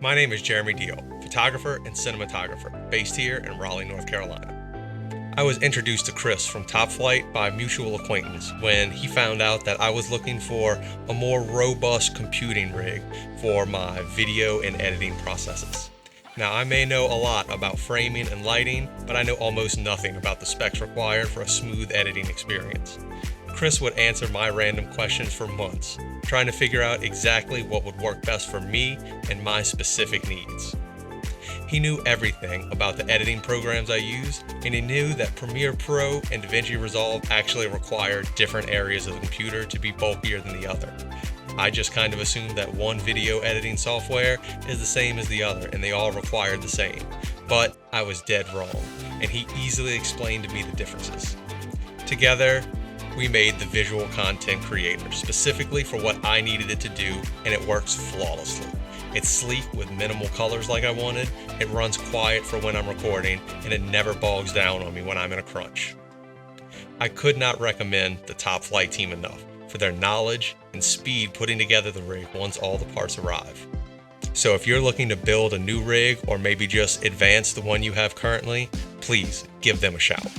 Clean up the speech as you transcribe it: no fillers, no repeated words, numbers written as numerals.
My name is Jeremy Deihl, photographer and cinematographer, based here in Raleigh, North Carolina. I was introduced to Chris from Top Flight by a mutual acquaintance when he found out that I was looking for a more robust computing rig for my video and editing processes. Now, I may know a lot about framing and lighting, but I know almost nothing about the specs required for a smooth editing experience. Chris would answer my random questions for months, trying to figure out exactly what would work best for me and my specific needs. He knew everything about the editing programs I use, and he knew that Premiere Pro and DaVinci Resolve actually require different areas of the computer to be bulkier than the other. I just kind of assumed that one video editing software is the same as the other and they all required the same. But I was dead wrong, and he easily explained to me the differences. Together, we made the visual content creator specifically for what I needed it to do, and it works flawlessly. It's sleek with minimal colors like I wanted, it runs quiet for when I'm recording, and it never bogs down on me when I'm in a crunch. I could not recommend the Top Flight team enough for their knowledge and speed putting together the rig once all the parts arrive. So if you're looking to build a new rig or maybe just advance the one you have currently, please give them a shout.